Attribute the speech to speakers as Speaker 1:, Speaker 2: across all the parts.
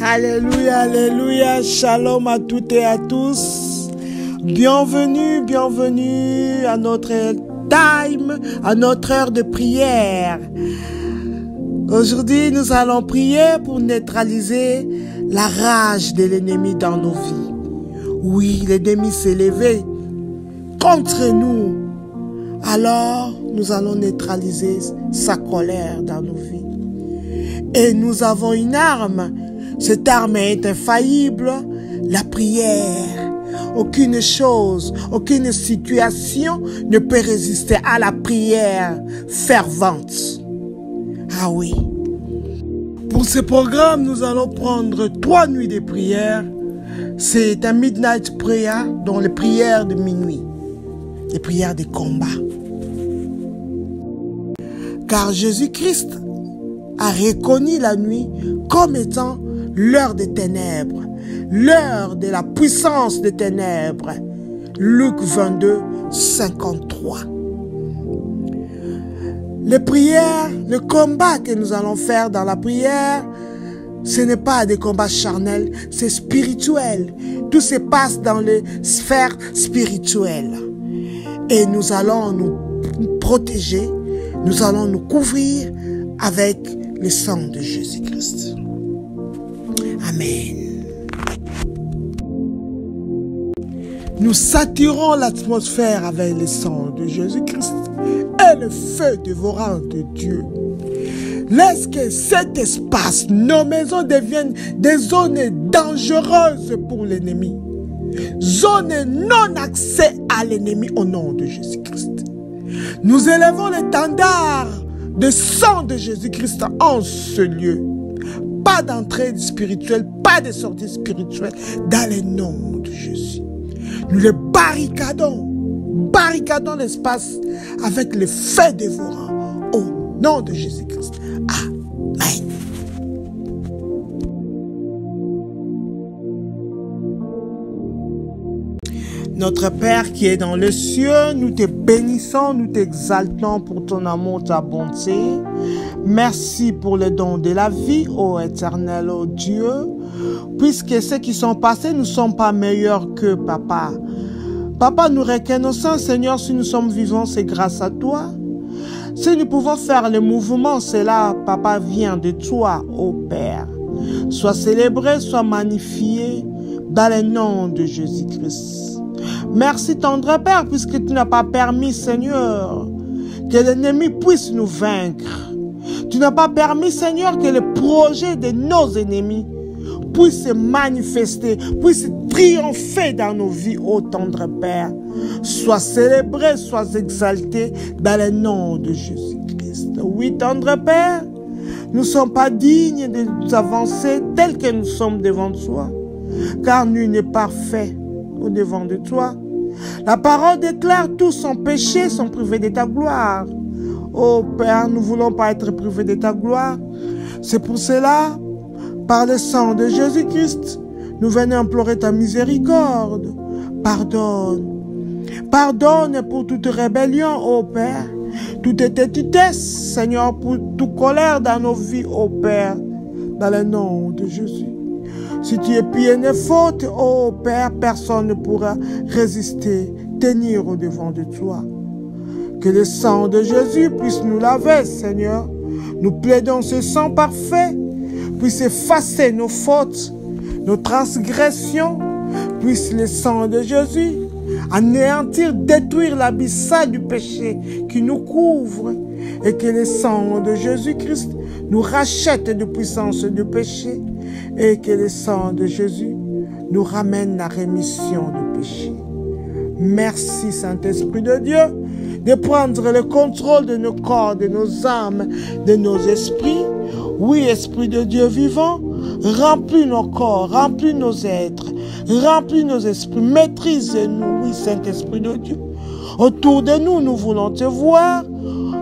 Speaker 1: Alléluia, alléluia, shalom à toutes et à tous. Bienvenue, bienvenue à notre time, à notre heure de prière. Aujourd'hui, nous allons prier pour neutraliser la rage de l'ennemi dans nos vies. Oui, l'ennemi s'est levé contre nous. Alors, nous allons neutraliser sa colère dans nos vies. Et nous avons une arme. Cette arme est infaillible, la prière. Aucune chose, aucune situation ne peut résister à la prière fervente. Ah oui. Pour ce programme, nous allons prendre 3 nuits de prière. C'est un midnight prayer, dont les prières de minuit, les prières de combat. Car Jésus-Christ a reconnu la nuit comme étant l'heure des ténèbres, l'heure de la puissance des ténèbres. Luc 22, 53. Les prières, le combat que nous allons faire dans la prière, ce n'est pas des combats charnels, c'est spirituel. Tout se passe dans les sphères spirituelles. Et nous allons nous protéger, nous allons nous couvrir avec le sang de Jésus-Christ. Amen. Nous saturons l'atmosphère avec le sang de Jésus-Christ et le feu dévorant de Dieu. Laisse que cet espace, nos maisons deviennent des zones dangereuses pour l'ennemi. Zones non accès à l'ennemi au nom de Jésus-Christ. Nous élevons l'étendard de sang de Jésus-Christ en ce lieu. Pas d'entrée spirituelle, pas de sortie spirituelle dans le nom de Jésus. Nous les barricadons l'espace avec le feu dévorant au nom de Jésus-Christ. Amen. Notre Père qui est dans les cieux, nous te bénissons, nous t'exaltons pour ton amour, ta bonté. Merci pour le don de la vie, ô éternel, ô Dieu. Puisque ceux qui sont passés ne sont pas meilleurs que Papa. Papa, nous reconnaissons, Seigneur, si nous sommes vivants, c'est grâce à toi. Si nous pouvons faire le mouvement, cela, Papa, vient de toi, ô Père. Sois célébré, sois magnifié dans le nom de Jésus-Christ. Merci, tendre Père, puisque tu n'as pas permis, Seigneur, que l'ennemi puisse nous vaincre. Tu n'as pas permis, Seigneur, que le projet de nos ennemis puisse se manifester, puisse triompher dans nos vies, ô tendre Père. Sois célébré, sois exalté dans le nom de Jésus-Christ. Oui, tendre Père, nous ne sommes pas dignes de nous avancer tels que nous sommes devant toi, car nul n'est parfait au-devant de toi. La parole déclare tous sont péchés, sont privés de ta gloire. Oh Père, nous ne voulons pas être privés de ta gloire. C'est pour cela, par le sang de Jésus-Christ, nous venons implorer ta miséricorde. Pardonne. Pardonne pour toute rébellion, ô Père. Toute étêtitesse, Seigneur, pour toute colère dans nos vies, ô Père, dans le nom de Jésus. Si tu es pieds et faute, ô Père, personne ne pourra résister, tenir au-devant de toi. Que le sang de Jésus puisse nous laver, Seigneur. Nous plaidons ce sang parfait, puisse effacer nos fautes, nos transgressions, puisse le sang de Jésus anéantir, détruire l'abyssal du péché qui nous couvre, et que le sang de Jésus-Christ nous rachète de puissance du péché, et que le sang de Jésus nous ramène la rémission du péché. Merci, Saint-Esprit de Dieu, de prendre le contrôle de nos corps, de nos âmes, de nos esprits. Oui, Esprit de Dieu vivant, remplis nos corps, remplis nos êtres, remplis nos esprits, maîtrise-nous, oui, Saint-Esprit de Dieu. Autour de nous, nous voulons te voir.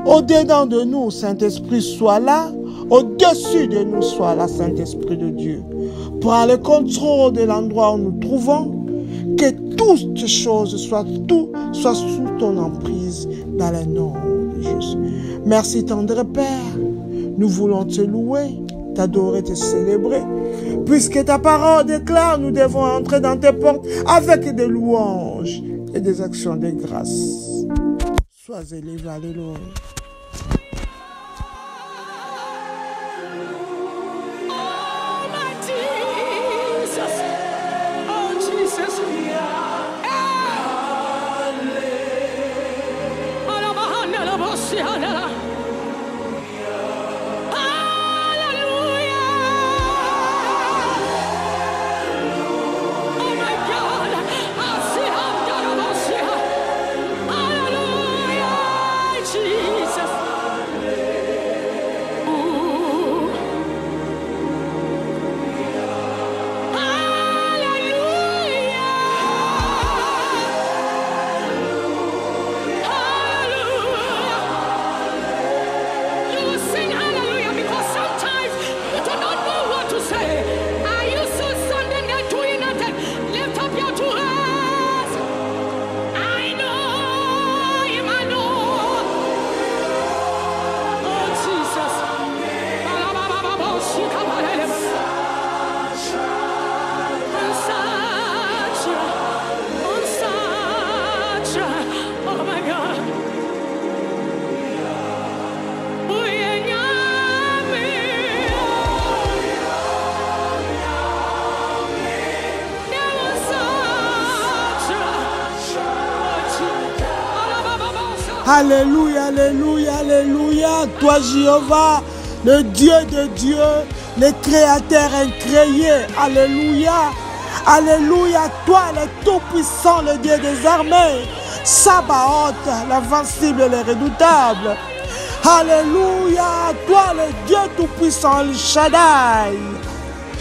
Speaker 1: Au-dedans de nous, Saint-Esprit, sois là. Au-dessus de nous, sois là, Saint-Esprit de Dieu. Prends le contrôle de l'endroit où nous trouvons. Que toutes choses soient sous ton emprise dans le nom de Jésus. Merci, tendre Père. Nous voulons te louer, t'adorer, te célébrer. Puisque ta parole déclare, nous devons entrer dans tes portes avec des louanges et des actions de grâce. Sois élevé, alléluia. Alléluia, alléluia, alléluia. Toi, Jéhovah, le Dieu de Dieu, le Créateur incréé. Alléluia. Alléluia. Toi, le Tout-Puissant, le Dieu des armées. Sabaoth, l'invincible et le redoutable. Alléluia. Toi, le Dieu Tout-Puissant, le Shaddai,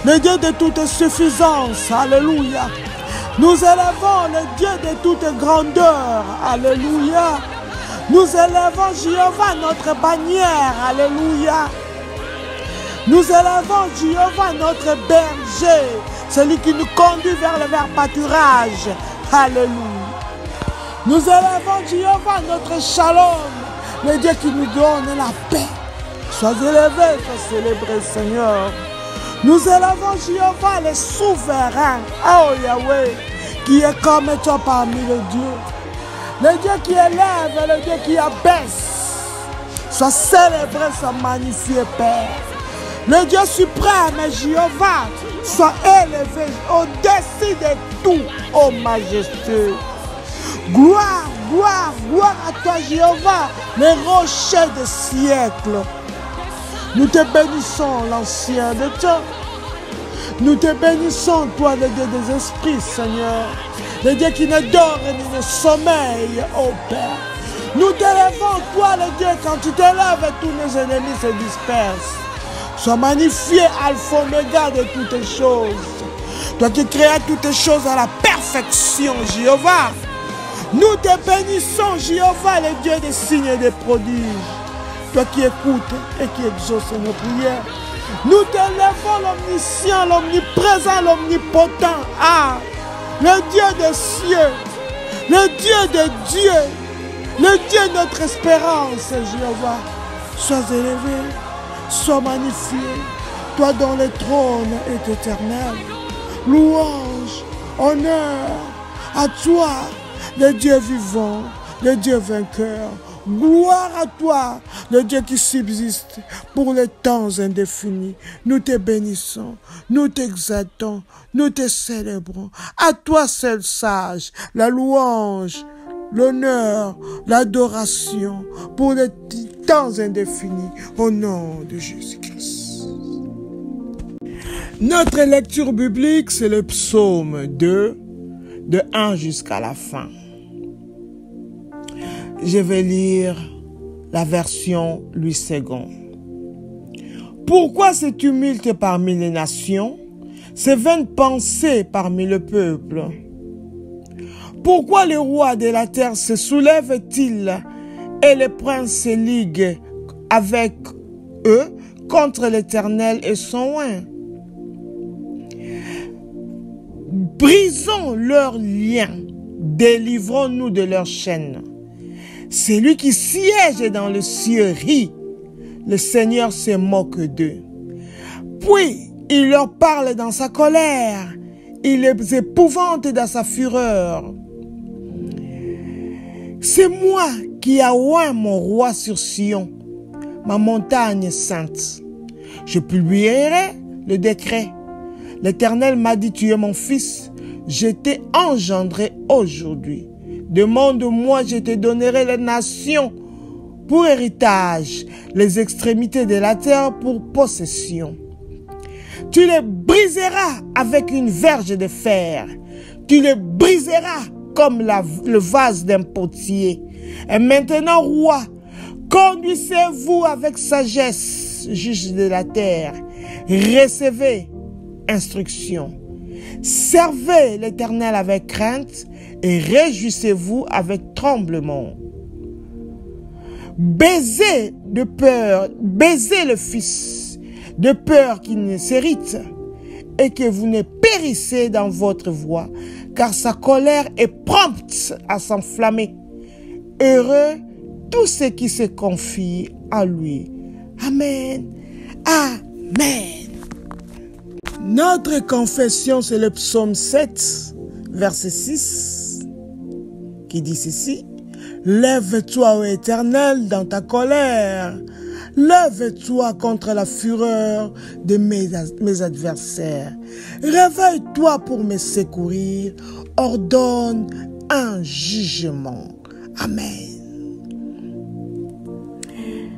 Speaker 1: le Dieu de toute suffisance. Alléluia. Nous élevons le Dieu de toute grandeur. Alléluia. Nous élevons Jéhovah, notre bannière. Alléluia. Nous élevons Jéhovah, notre berger, celui qui nous conduit vers le vert pâturage. Alléluia. Nous élevons Jéhovah, notre shalom, le Dieu qui nous donne la paix. Sois élevé, sois célébré, Seigneur. Nous élevons Jéhovah, le souverain, oh Yahweh, qui est comme toi parmi les dieux. Le Dieu qui élève et le Dieu qui abaisse. Sois célébré, sois magnifié, Père. Le Dieu suprême, Jéhovah, soit élevé au-dessus de tout, ô majestueux. Gloire, gloire, gloire à toi, Jéhovah, le rocher des siècles. Nous te bénissons, l'ancien de temps. Nous te bénissons, toi, le Dieu des esprits, Seigneur. Le Dieu qui ne dort ni ne sommeille, ô Père. Nous t'élèvons, toi, le Dieu, quand tu t'élèves, tous nos ennemis se dispersent. Sois magnifié, Alpha Omega de toutes choses. Toi qui créas toutes choses à la perfection, Jéhovah. Nous te bénissons, Jéhovah, le Dieu des signes et des prodiges. Toi qui écoutes et qui exauces nos prières. Nous t'élèvons, l'omniscient, l'omniprésent, l'omnipotent. Ah, le Dieu des cieux, le Dieu de Dieu, le Dieu de notre espérance, Jéhovah. Sois élevé, sois magnifié, toi dont le trône est éternel. Louange, honneur à toi, le Dieu vivant, le Dieu vainqueur. Gloire à toi, le Dieu qui subsiste pour les temps indéfinis. Nous te bénissons, nous t'exaltons, nous te célébrons. À toi seul sage, la louange, l'honneur, l'adoration pour les temps indéfinis au nom de Jésus-Christ. Notre lecture biblique, c'est le psaume 2, de 1 jusqu'à la fin. Je vais lire la version Louis II. Pourquoi ce tumulte parmi les nations, ces vaines pensées parmi le peuple? Pourquoi les rois de la terre se soulèvent-ils et les princes se liguent avec eux contre l'Éternel et son oint? Brisons leurs liens, délivrons-nous de leurs chaînes. Celui qui siège dans le ciel rit, le Seigneur se moque d'eux. Puis, il leur parle dans sa colère. Il les épouvante dans sa fureur. C'est moi qui ai oint mon roi sur Sion, ma montagne sainte. Je publierai le décret. L'Éternel m'a dit, tu es mon fils, je t'ai engendré aujourd'hui. Demande-moi, je te donnerai les nations pour héritage, les extrémités de la terre pour possession. Tu les briseras avec une verge de fer. Tu les briseras comme le vase d'un potier. Et maintenant, roi, conduisez-vous avec sagesse, juge de la terre. Recevez instruction. Servez l'Éternel avec crainte et réjouissez-vous avec tremblement. Baisez de peur, baisez le Fils, de peur qu'il ne s'irrite et que vous ne périssez dans votre voie, car sa colère est prompte à s'enflammer. Heureux tous ceux qui se confient en lui. Amen. Amen. Notre confession, c'est le psaume 7, verset 6, qui dit ceci. Lève-toi, ô Éternel, dans ta colère. Lève-toi contre la fureur de mes adversaires. Réveille-toi pour me secourir. Ordonne un jugement. Amen.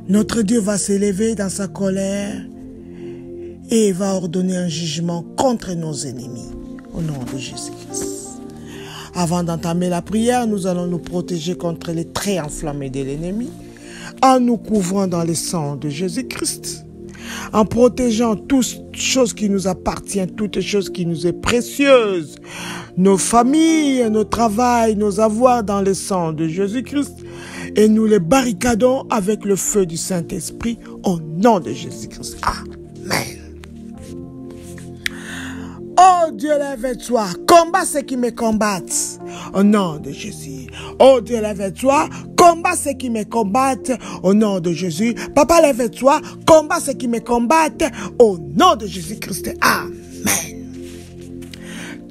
Speaker 1: Notre Dieu va s'élever dans sa colère et va ordonner un jugement contre nos ennemis. Au nom de Jésus-Christ. Avant d'entamer la prière, nous allons nous protéger contre les traits enflammés de l'ennemi en nous couvrant dans le sang de Jésus-Christ, en protégeant toutes choses qui nous appartiennent, toutes choses qui nous est précieuses, nos familles, nos travails, nos avoirs dans le sang de Jésus-Christ, et nous les barricadons avec le feu du Saint-Esprit au nom de Jésus-Christ. Amen. Oh Dieu, lève-toi, combat ceux qui me combattent, au nom de Jésus. Oh Dieu, lève-toi, combat ceux qui me combattent, au nom de Jésus. Papa, lève-toi, combat ceux qui me combattent, au nom de Jésus-Christ. Amen.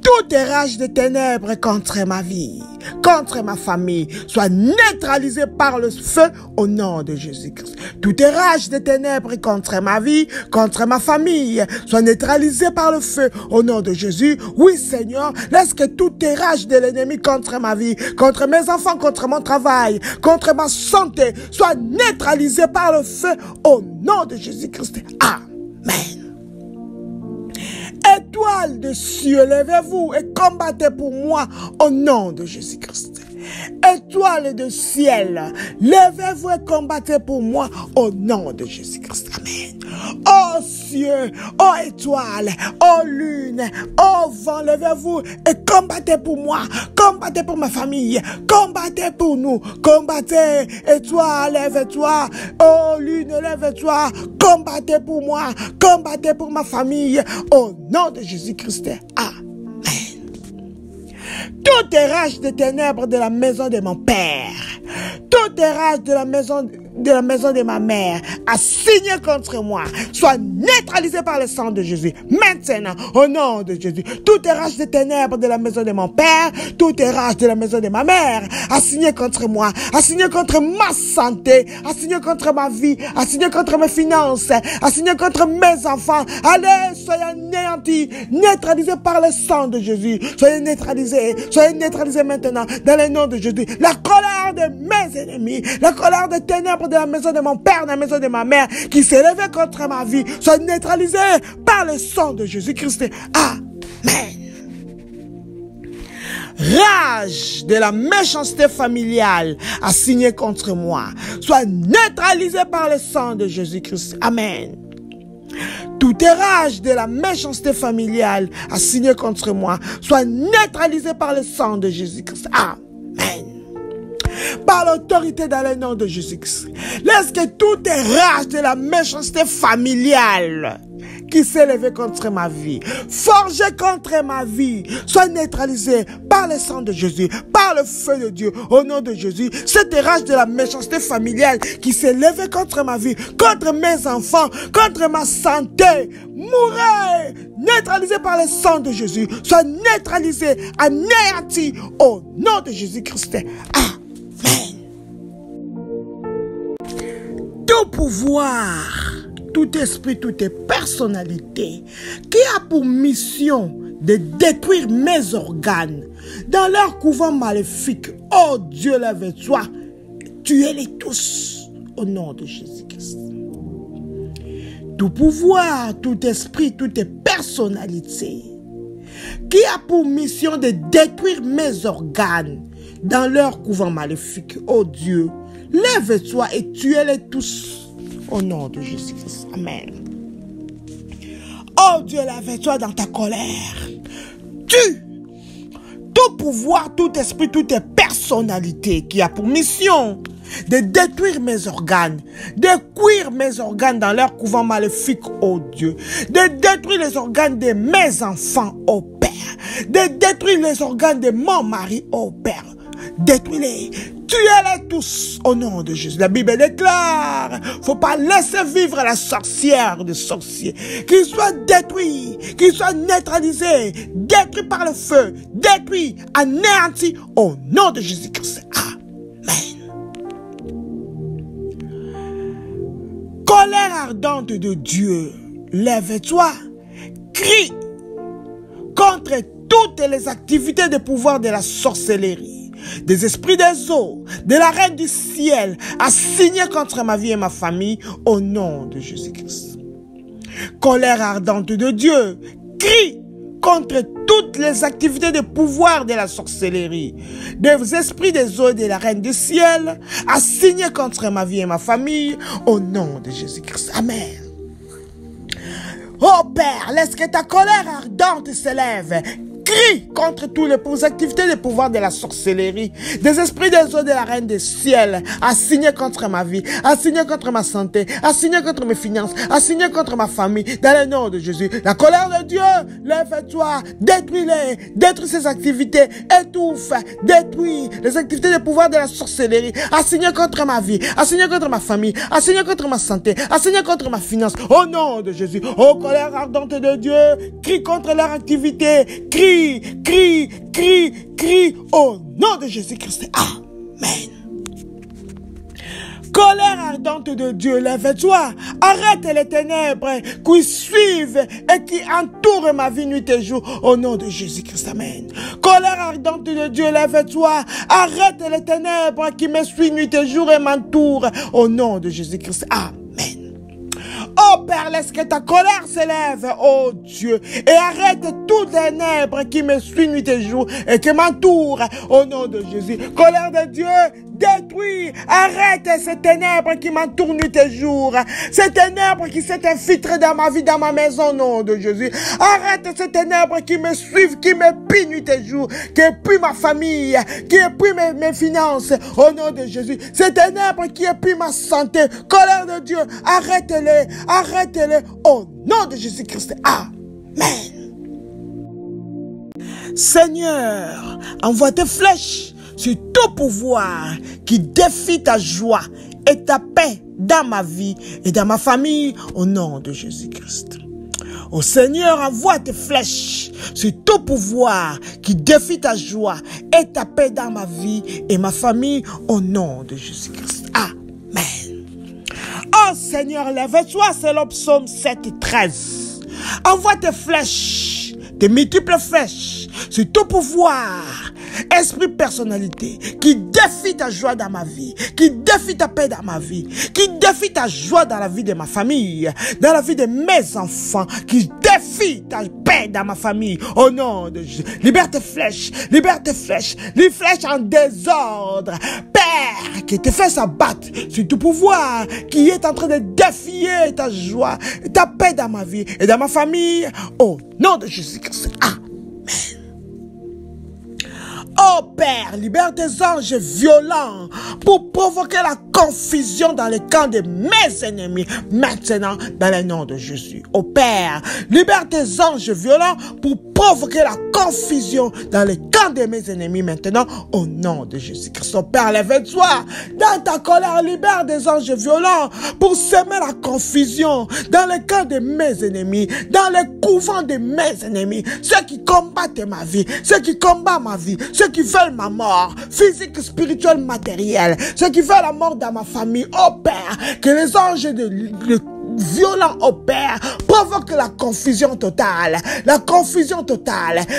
Speaker 1: Toute rage de ténèbres contre ma vie, contre ma famille, soit neutralisée par le feu au nom de Jésus-Christ. Toute rage de ténèbres contre ma vie, contre ma famille, soit neutralisée par le feu au nom de Jésus. Oui, Seigneur, laisse que toute rage de l'ennemi contre ma vie, contre mes enfants, contre mon travail, contre ma santé, soit neutralisée par le feu au nom de Jésus-Christ. Amen. Étoiles de cieux, levez-vous et combattez pour moi au nom de Jésus-Christ. Étoiles de ciel, levez-vous et combattez pour moi au nom de Jésus-Christ. Amen. Ô cieux, ô étoiles, ô lune, ô vent, levez-vous et combattez pour moi, combattez pour ma famille, combattez pour nous, combattez, étoile, lève-toi, ô lune, lève-toi, combattez pour moi, combattez pour ma famille, au nom de Jésus-Christ. Amen. Toute rage de ténèbres de la maison de mon père, toute rage de la maison de ma mère assigné contre moi, soit neutralisé par le sang de Jésus. Maintenant, au nom de Jésus, toute rage de ténèbres de la maison de mon père, toute rage de la maison de ma mère, assigné contre moi, assigné contre ma santé, assigné contre ma vie, assigné contre mes finances, assigné contre mes enfants. Allez, soyez anéantis, neutralisés par le sang de Jésus. Soyez neutralisés maintenant dans le nom de Jésus. La colère de mes ennemis, la colère des ténèbres de la maison de mon père, de la maison de ma mère, qui s'est levée contre ma vie, soit neutralisée par le sang de Jésus-Christ. Amen. Rage de la méchanceté familiale assignée contre moi, soit neutralisée par le sang de Jésus-Christ. Amen. Toute rage de la méchanceté familiale assignée contre moi, soit neutralisée par le sang de Jésus-Christ. Amen. par l'autorité dans le nom de Jésus-Christ. Laisse que toute rage de la méchanceté familiale qui s'est levé contre ma vie, forgé contre ma vie, soit neutralisé par le sang de Jésus, par le feu de Dieu, au nom de Jésus. Cette rage de la méchanceté familiale qui s'est levée contre ma vie, contre mes enfants, contre ma santé, mourez, neutralisé par le sang de Jésus, soit neutralisé, anéanti, au nom de Jésus-Christ. Amen. Tout pouvoir, tout esprit, toute personnalité qui a pour mission de détruire mes organes dans leur couvent maléfique, oh Dieu, lève-toi, tuez-les tous au nom de Jésus-Christ. Tout pouvoir, tout esprit, toute personnalité qui a pour mission de détruire mes organes dans leur couvent maléfique, oh Dieu, lève-toi et tuez-les tous au nom de Jésus-Christ. Amen. Oh Dieu, lève-toi dans ta colère. Tue tout pouvoir, tout esprit, toute personnalité qui a pour mission de détruire mes organes, de cuire mes organes dans leur couvent maléfique, oh Dieu, de détruire les organes de mes enfants, oh Père, de détruire les organes de mon mari, oh Père. Détruis-les, tuez-les tous au nom de Jésus. La Bible déclare, faut pas laisser vivre la sorcière de sorciers, qu'ils soient détruits, qu'ils soient neutralisés, détruits par le feu, détruits, anéantis au nom de Jésus-Christ. Amen. Colère ardente de Dieu, lève-toi, crie contre toutes les activités de pouvoir de la sorcellerie, des esprits des eaux, de la reine du ciel, assigné contre ma vie et ma famille, au nom de Jésus-Christ. Colère ardente de Dieu, crie contre toutes les activités de pouvoir de la sorcellerie, des esprits des eaux et de la reine du ciel, assignés contre ma vie et ma famille, au nom de Jésus-Christ. Amen. Oh Père, laisse que ta colère ardente s'élève. Crie contre toutes les activités de pouvoir de la sorcellerie, des esprits des eaux de la reine des ciels, assignés contre ma vie, assignés contre ma santé, assignés contre mes finances, assignés contre ma famille, dans le nom de Jésus. La colère de Dieu, lève-toi, détruis-les, détruis ces activités, étouffe, détruis les activités de pouvoir de la sorcellerie, assignées contre ma vie, assignées contre ma famille, assignées contre ma santé, assignées contre ma finance, au nom de Jésus. Oh colère ardente de Dieu, crie contre leur activité, crie, crie, crie, crie au nom de Jésus-Christ. Amen. Colère ardente de Dieu, lève-toi, arrête les ténèbres qui suivent et qui entourent ma vie nuit et jour, au nom de Jésus-Christ. Amen. Colère ardente de Dieu, lève-toi, arrête les ténèbres qui me suivent nuit et jour et m'entourent, au nom de Jésus-Christ. Amen. Oh Père, laisse que ta colère s'élève, oh Dieu, et arrête toutes les ténèbres qui me suivent nuit et jour et qui m'entourent, au nom de Jésus. Colère de Dieu, détruis, arrête ces ténèbres qui m'entourent nuit et jour, ces ténèbres qui s'est infiltrées dans ma vie, dans ma maison, au nom de Jésus. Arrête ces ténèbres qui me suivent, qui me pillent nuit et jour, qui épuisent ma famille, qui épuisent mes finances, au nom de Jésus. Ces ténèbres qui épuisent ma santé, colère de Dieu, arrête-les, arrête-les, au nom de Jésus-Christ. Amen. Seigneur, envoie tes flèches sur tout pouvoir qui défie ta joie et ta paix dans ma vie et dans ma famille, au nom de Jésus-Christ. Ô Seigneur, envoie tes flèches sur tout pouvoir qui défie ta joie et ta paix dans ma vie et ma famille, au nom de Jésus-Christ. Amen. Oh Seigneur, lève-toi, c'est le psaume 7:13. Envoie tes flèches, tes multiples flèches sur tout pouvoir, esprit, personnalité, qui défie ta joie dans ma vie, qui défie ta paix dans ma vie, qui défie ta joie dans la vie de ma famille, dans la vie de mes enfants, qui défie ta paix dans ma famille, au nom de Jésus. Libère tes flèches, les flèches en désordre, Père, qui te fait s'abattre sur tout pouvoir, qui est en train de défier ta joie, ta paix dans ma vie et dans ma famille, au nom de Jésus-Christ. Amen. Oh Père, libère tes anges violents pour provoquer la confusion dans les camps de mes ennemis, maintenant dans le nom de Jésus. Oh Père, libère tes anges violents pour provoquer la confusion dans les camps de mes ennemis, maintenant au nom de Jésus-Christ. Oh Père, lève-toi dans ta colère, libère des anges violents pour semer la confusion dans les camps de mes ennemis, dans les couvents de mes ennemis, ceux qui combattent ma vie, ceux qui combattent ma vie, ceux qui veulent ma mort, physique, spirituelle, matérielle, ceux qui veulent la mort dans ma famille. Oh Père, que les anges violent, oh Père, provoque la confusion totale,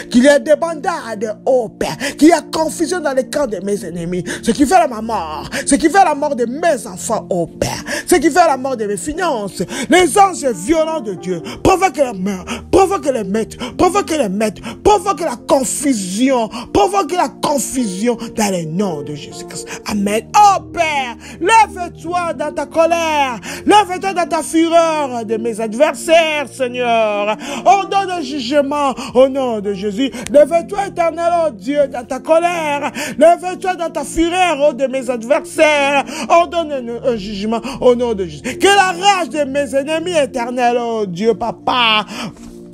Speaker 1: qu'il y ait des bandades, oh Père, qu'il y ait confusion dans les camps de mes ennemis, ce qui fait ma mort, ce qui fait la mort de mes enfants, oh Père, ce qui fait la mort de mes finances, les anges violents de Dieu, provoque la mort, provoque les maîtres, provoque la confusion dans le nom de Jésus-Christ. Amen. Oh Père, lève-toi dans ta colère, lève-toi dans ta fureur de mes adversaires, Seigneur. Ordonne le jugement au nom de Jésus. Lève-toi, éternel, oh Dieu, dans ta colère. Lève-toi dans ta fureur, oh, de mes adversaires. Ordonne un jugement au nom de Jésus. Que la rage de mes ennemis, éternel, oh Dieu, Papa,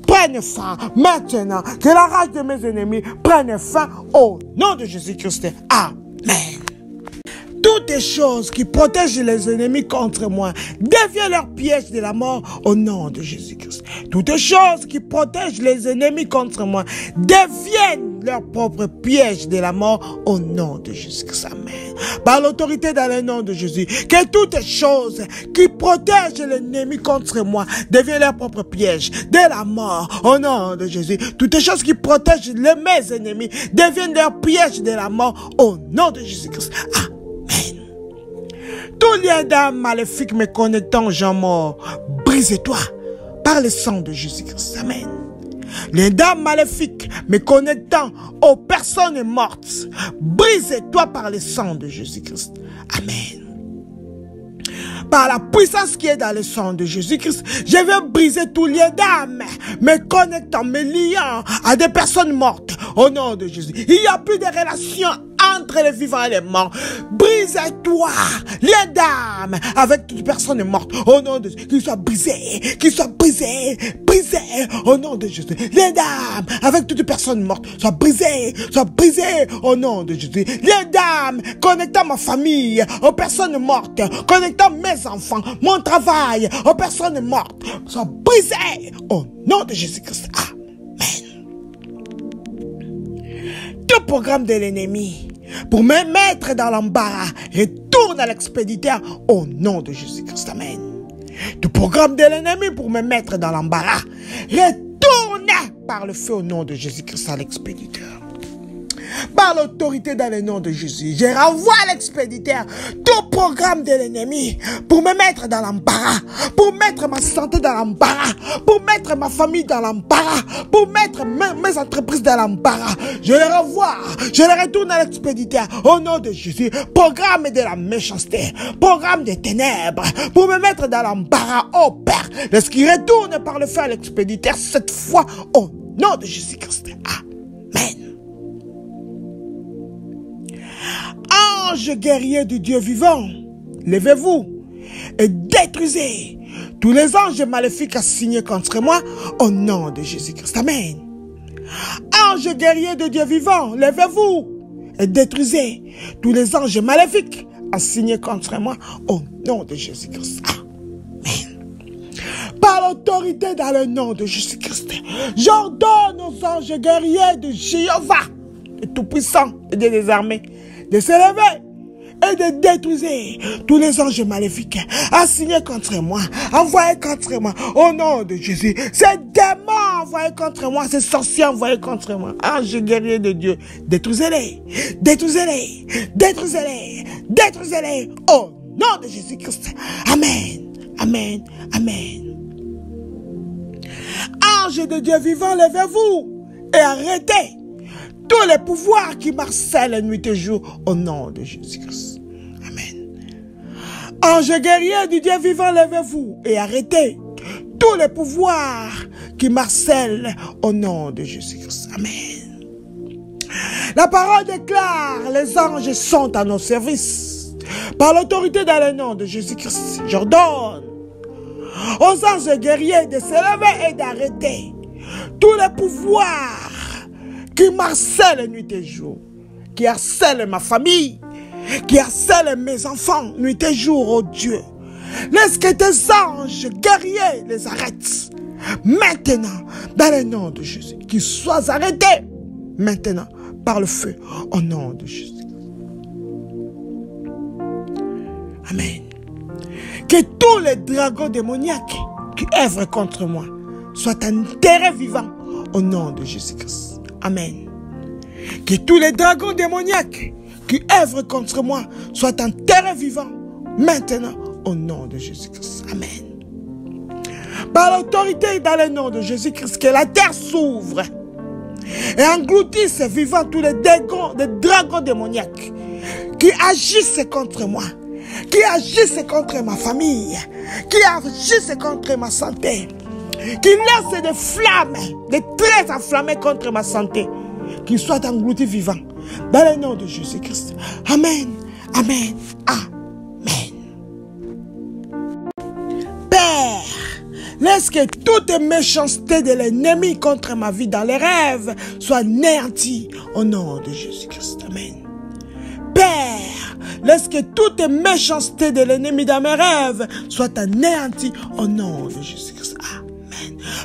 Speaker 1: prenne fin maintenant. Que la rage de mes ennemis prenne fin au nom de Jésus-Christ. Amen. Toutes les choses qui protègent les ennemis contre moi deviennent leur piège de la mort au nom de Jésus-Christ. Toutes les choses qui protègent les ennemis contre moi deviennent leur propre piège de la mort au nom de Jésus-Christ. Amen. Par l'autorité dans le nom de Jésus, que toutes les choses qui protègent l'ennemi contre moi deviennent leur propre piège de la mort au nom de Jésus. Toutes les choses qui protègent mes ennemis deviennent leur piège de la mort au nom de Jésus-Christ. Tout lien d'âme maléfique me connectant aux gens morts, brise-toi par le sang de Jésus-Christ. Amen. Lien d'âme maléfique me connectant aux personnes mortes, brise-toi par le sang de Jésus-Christ. Amen. Par la puissance qui est dans le sang de Jésus-Christ, je vais briser tout lien d'âme, me connectant, me liant à des personnes mortes au nom de Jésus. Il n'y a plus de relation entre les vivants et les morts. Brise-toi, lien d'âme avec toute personne morte au nom de Jésus. Qu'il soit brisé au nom de Jésus. Lien d'âme avec toute personne morte, soit brisé au nom de Jésus. Lien d'âme connectant ma famille aux personnes mortes, connectant mes enfants, mon travail aux personnes mortes, soit brisé au nom de Jésus-Christ. Amen. Tout programme de l'ennemi pour me mettre dans l'embarras retourne à l'expéditeur au nom de Jésus-Christ. Amen. Tout programme de l'ennemi pour me mettre dans l'embarras retourne par le feu au nom de Jésus-Christ à l'expéditeur. Par l'autorité dans le nom de Jésus, je renvoie à l'expéditeur tout programme de l'ennemi pour me mettre dans l'embarras, pour mettre ma santé dans l'embarras, pour mettre ma famille dans l'embarras, pour mettre mes entreprises dans l'embarras. Je les renvoie, je les retourne à l'expéditeur au nom de Jésus. Programme de la méchanceté, programme des ténèbres pour me mettre dans l'embarras. Oh Père, lorsqu'il retourne par le feu à l'expéditeur, cette fois au nom de Jésus-Christ. Amen. Ange guerrier du Dieu vivant, levez-vous et détruisez tous les anges maléfiques assignés contre moi au nom de Jésus-Christ. Amen. Ange guerrier de Dieu vivant, levez-vous et détruisez tous les anges maléfiques assignés contre moi au nom de Jésus-Christ. Amen. Par l'autorité dans le nom de Jésus-Christ, j'ordonne aux anges guerriers de Jéhovah, le Tout-Puissant et des armées, de se lever et de détruire tous les anges maléfiques assignés contre moi, envoyés contre moi, au nom de Jésus. Ces démons envoyés contre moi, ces sorciers envoyés contre moi, anges guerriers de Dieu, détruisez-les, détruisez-les, détruisez-les, détruisez-les, au nom de Jésus-Christ. Amen, amen, amen. Anges de Dieu vivant, levez-vous et arrêtez tous les pouvoirs qui marcellent nuit et jour au nom de Jésus-Christ. Amen. Ange guerrier du Dieu vivant, levez-vous et arrêtez tous les pouvoirs qui marcellent au nom de Jésus-Christ. Amen. La parole déclare, les anges sont à nos services. Par l'autorité dans le nom de Jésus-Christ, j'ordonne aux anges guerriers de se lever et d'arrêter tous les pouvoirs qui marcellent nuit et jour, qui harcèlent ma famille, qui harcèlent mes enfants nuit et jour, oh Dieu. Laisse que tes anges guerriers les arrêtent maintenant dans le nom de Jésus, qu'ils soient arrêtés maintenant par le feu au nom de Jésus. Amen. Que tous les dragons démoniaques qui œuvrent contre moi soient enterrés vivants au nom de Jésus-Christ. Amen. Que tous les dragons démoniaques qui œuvrent contre moi soient enterrés vivants maintenant au nom de Jésus-Christ. Amen. Par l'autorité dans le nom de Jésus-Christ, que la terre s'ouvre et engloutisse vivants tous les dragons démoniaques qui agissent contre moi, qui agissent contre ma famille, qui agissent contre ma santé, qui laissent des flammes, des traits enflammés contre ma santé, qu'ils soient engloutis vivants dans le nom de Jésus-Christ. Amen, amen, amen. Père, laisse que toute méchanceté de l'ennemi contre ma vie dans les rêves soit anéantie au nom de Jésus-Christ. Amen. Père, laisse que toute méchanceté de l'ennemi dans mes rêves soit anéantie au nom de Jésus-Christ. Amen.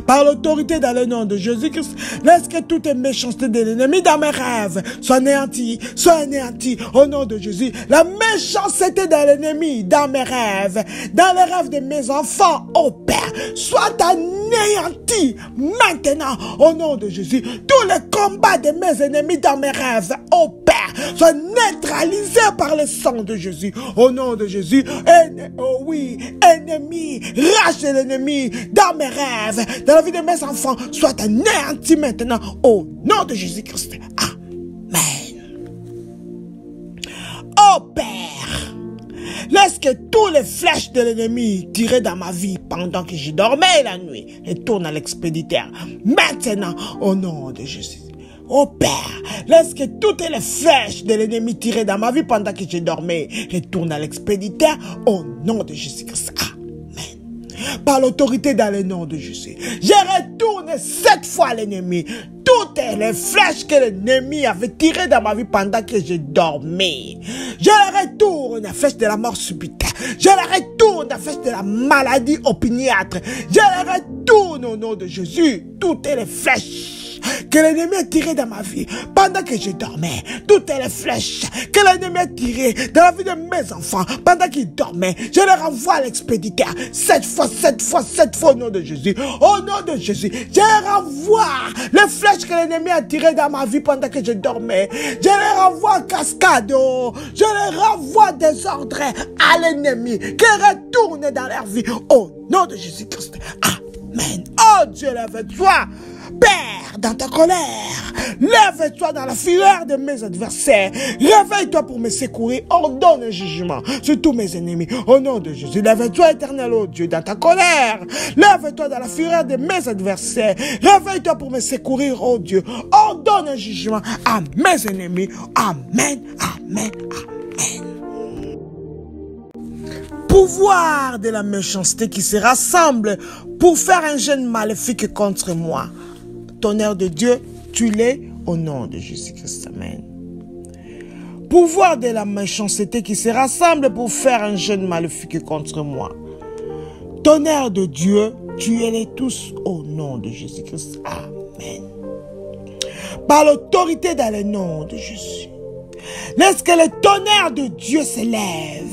Speaker 1: Par l'autorité dans le nom de Jésus-Christ, laisse que toute méchanceté de l'ennemi dans mes rêves soit anéantie au nom de Jésus. La méchanceté de l'ennemi dans mes rêves, dans les rêves de mes enfants, oh Père, soit anéantie maintenant au nom de Jésus. Tous les combats de mes ennemis dans mes rêves, oh Père, soient neutralisés par le sang de Jésus. Au nom de Jésus, oh oui, ennemi, rage de l'ennemi dans mes rêves, dans la vie de mes enfants, soit anéanti maintenant au nom de Jésus-Christ. Amen. Oh Père, laisse que tous les flèches de l'ennemi tirées dans ma vie pendant que je dormais la nuit retournent à l'expéditeur maintenant au nom de Jésus. Oh Père, laisse que toutes les flèches de l'ennemi tirées dans ma vie pendant que je dormais retournent à l'expéditeur au nom de Jésus-Christ. Amen. Par l'autorité dans le nom de Jésus, je retourne cette fois l'ennemi. Toutes les flèches que l'ennemi avait tirées dans ma vie pendant que je dormais, je les retourne à flèche de la mort subite. Je les retourne à flèche de la maladie opiniâtre. Je les retourne au nom de Jésus. Toutes les flèches que l'ennemi a tiré dans ma vie pendant que je dormais, toutes les flèches que l'ennemi a tirées dans la vie de mes enfants pendant qu'ils dormaient, je les renvoie à l'expéditeur. Cette fois au nom de Jésus. Au nom de Jésus, je les renvoie les flèches que l'ennemi a tirées dans ma vie pendant que je dormais. Je les renvoie en cascade. Je les renvoie désordre à l'ennemi qui retourne dans leur vie. Au nom de Jésus-Christ. Amen. Oh Dieu, lève-toi. Père, dans ta colère, lève-toi dans la fureur de mes adversaires. Réveille-toi pour me secourir. Ordonne un jugement sur tous mes ennemis. Au nom de Jésus, lève-toi, éternel, oh Dieu, dans ta colère. Lève-toi dans la fureur de mes adversaires. Réveille-toi pour me secourir, oh Dieu. Ordonne un jugement à mes ennemis. Amen, amen, amen. Pouvoir de la méchanceté qui se rassemble pour faire un jeûne maléfique contre moi. Tonnerre de Dieu, tue-les au nom de Jésus-Christ. Amen. Pouvoir de la méchanceté qui se rassemble pour faire un jeûne maléfique contre moi. Tonnerre de Dieu, tuez-les tous au nom de Jésus-Christ. Amen. Par l'autorité dans le nom de Jésus, laisse que le tonnerre de Dieu s'élève,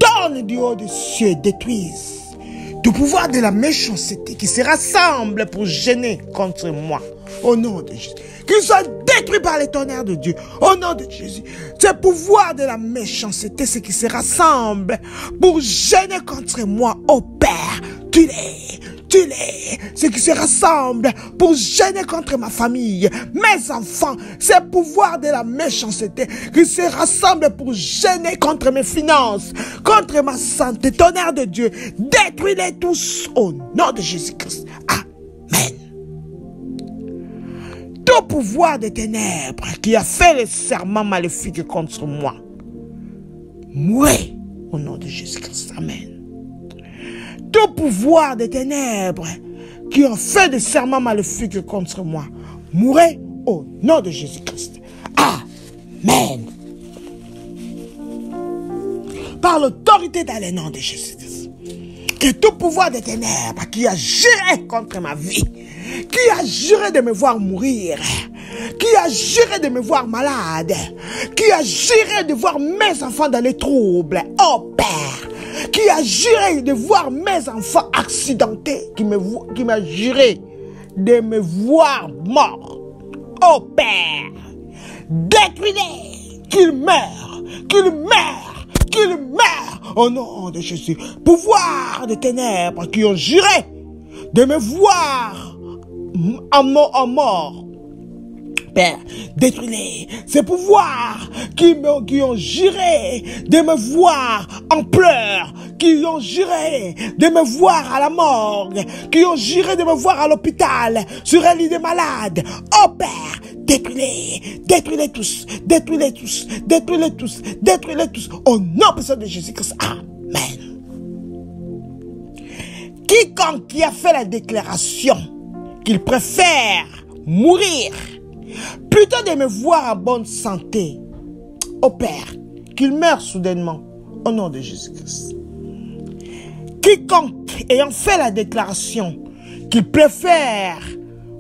Speaker 1: tourne du haut des cieux, détruise tout pouvoir de la méchanceté qui se rassemble pour gêner contre moi. Au nom de Jésus. Qu'ils soient détruits par les tonnerres de Dieu. Au nom de Jésus. Ce pouvoir de la méchanceté, c'est qui se rassemble pour gêner contre moi. Ô Père, tue-les. Ceux qui se rassemblent pour gêner contre ma famille, mes enfants, ces pouvoirs de la méchanceté qui se rassemblent pour gêner contre mes finances, contre ma santé, tonnerre de Dieu, détruis-les tous au nom de Jésus-Christ. Amen. Tous Tout pouvoir des ténèbres qui a fait les serments maléfiques contre moi, mourez au nom de Jésus-Christ. Amen. Tout pouvoir des ténèbres qui ont fait des serments maléfiques contre moi, mourez au nom de Jésus-Christ. Amen. Par l'autorité dans le nom de Jésus-Christ, que tout pouvoir des ténèbres qui a juré contre ma vie, qui a juré de me voir mourir, qui a juré de me voir malade, qui a juré de voir mes enfants dans les troubles, oh Père, qui a juré de voir mes enfants accidentés, qui m'a juré de me voir mort, oh Père, détruis-les, qu'ils meurent, qu'ils meurent, qu'ils meurent, au nom de Jésus. Pouvoir des ténèbres qui ont juré de me voir en mort, Père, détruis-les. Ces pouvoirs qui ont juré de me voir en pleurs, qui ont juré de me voir à la morgue, qui ont juré de me voir à l'hôpital, sur un lit de malade. Oh Père, détruis-les, détruis-les tous, détruis-les tous, détruis-les tous, détruis-les tous. Au nom de Jésus-Christ. Amen. Quiconque qui a fait la déclaration qu'il préfère mourir plutôt de me voir en bonne santé, au Père, qu'il meure soudainement, au nom de Jésus-Christ. Quiconque ayant fait la déclaration qu'il préfère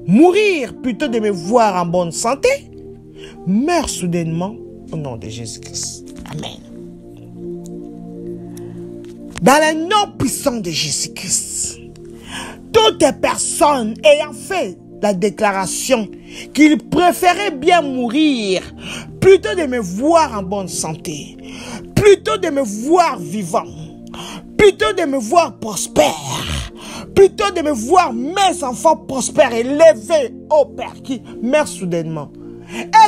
Speaker 1: mourir plutôt de me voir en bonne santé, meurt soudainement, au nom de Jésus-Christ. Amen. Dans le nom puissant de Jésus-Christ, toutes les personnes ayant fait la déclaration qu'il préférait bien mourir plutôt de me voir en bonne santé, plutôt de me voir vivant, plutôt de me voir prospère, plutôt de me voir mes enfants prospères et élevés au Père qui meurt soudainement.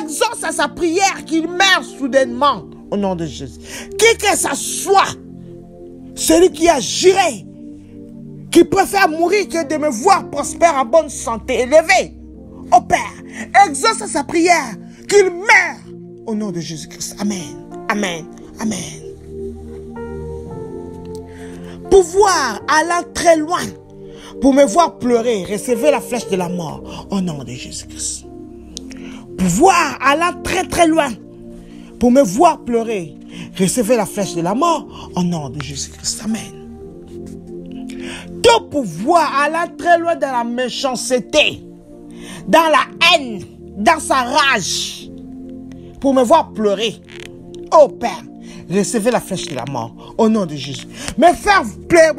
Speaker 1: Exauce à sa prière qu'il meurt soudainement au nom de Jésus. Qui que ce soit, celui qui a juré, qui préfère mourir que de me voir prospère en bonne santé, élevé au Père, exauce à sa prière qu'il meurt au nom de Jésus-Christ. Amen. Amen. Amen. Pouvoir allant très loin pour me voir pleurer, recevez la flèche de la mort au nom de Jésus-Christ. Pouvoir allant très très loin pour me voir pleurer, recevez la flèche de la mort au nom de Jésus-Christ. Amen. Tout pouvoir allant très loin dans la méchanceté, dans la haine, dans sa rage, pour me voir pleurer, oh Père, recevez la flèche de la mort au nom de Jésus. Me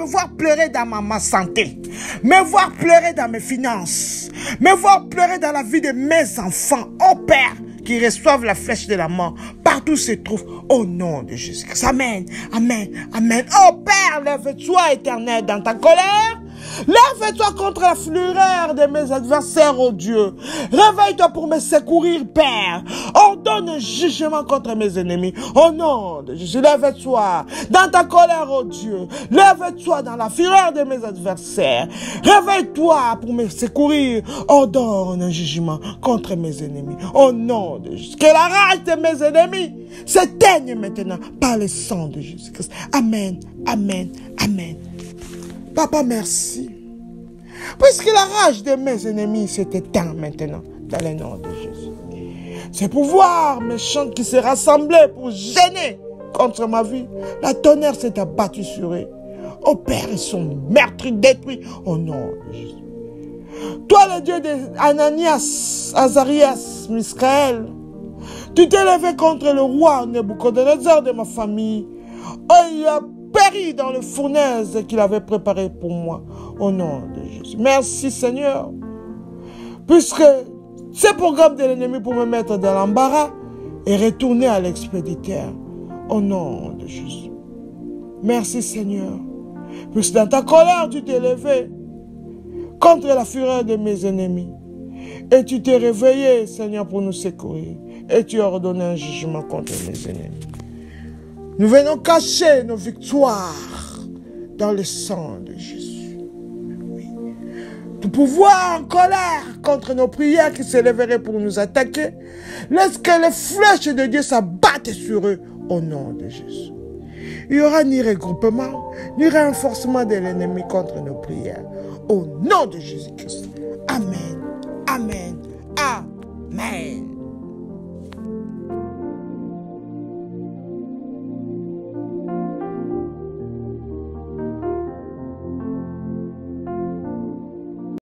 Speaker 1: voir pleurer dans ma santé, me voir pleurer dans mes finances, me voir pleurer dans la vie de mes enfants, oh Père, qui reçoivent la flèche de la mort partout où se trouvent au nom de Jésus. Amen, amen, amen. Oh Père, lève-toi éternel dans ta colère. Lève-toi contre la fureur de mes adversaires, oh Dieu. Réveille-toi pour me secourir, Père. Ordonne un jugement contre mes ennemis. Au nom de Jésus, lève-toi dans ta colère, oh Dieu. Lève-toi dans la fureur de mes adversaires. Réveille-toi pour me secourir. Ordonne un jugement contre mes ennemis. Au nom de Jésus. Que la rage de mes ennemis s'éteigne maintenant par le sang de Jésus-Christ. Amen, amen, amen. Papa, merci. Puisque la rage de mes ennemis s'est éteinte maintenant, dans le nom de Jésus. Ces pouvoirs méchants qui se rassemblaient pour gêner contre ma vie, la tonnerre s'est abattue sur eux. Oh Père, ils sont meurtris, détruits, au nom de Jésus. Toi, le Dieu d'Ananias, Azarias, Miskaël, tu t'es levé contre le roi Nebuchadnezzar de ma famille. Oh, il a péri dans le fournaise qu'il avait préparé pour moi, au nom de Jésus. Merci Seigneur, puisque ce programme de l'ennemi pour me mettre dans l'embarras est retourné à l'expéditeur, au nom de Jésus. Merci Seigneur, puisque dans ta colère tu t'es levé contre la fureur de mes ennemis et tu t'es réveillé Seigneur pour nous secourir et tu as ordonné un jugement contre mes ennemis. Nous venons cacher nos victoires dans le sang de Jésus. Oui. Tout pouvoir en colère contre nos prières qui s'élèveraient pour nous attaquer, laisse que les flèches de Dieu s'abattent sur eux au nom de Jésus. Il n'y aura ni regroupement, ni renforcement de l'ennemi contre nos prières. Au nom de Jésus-Christ. Amen. Amen. Amen.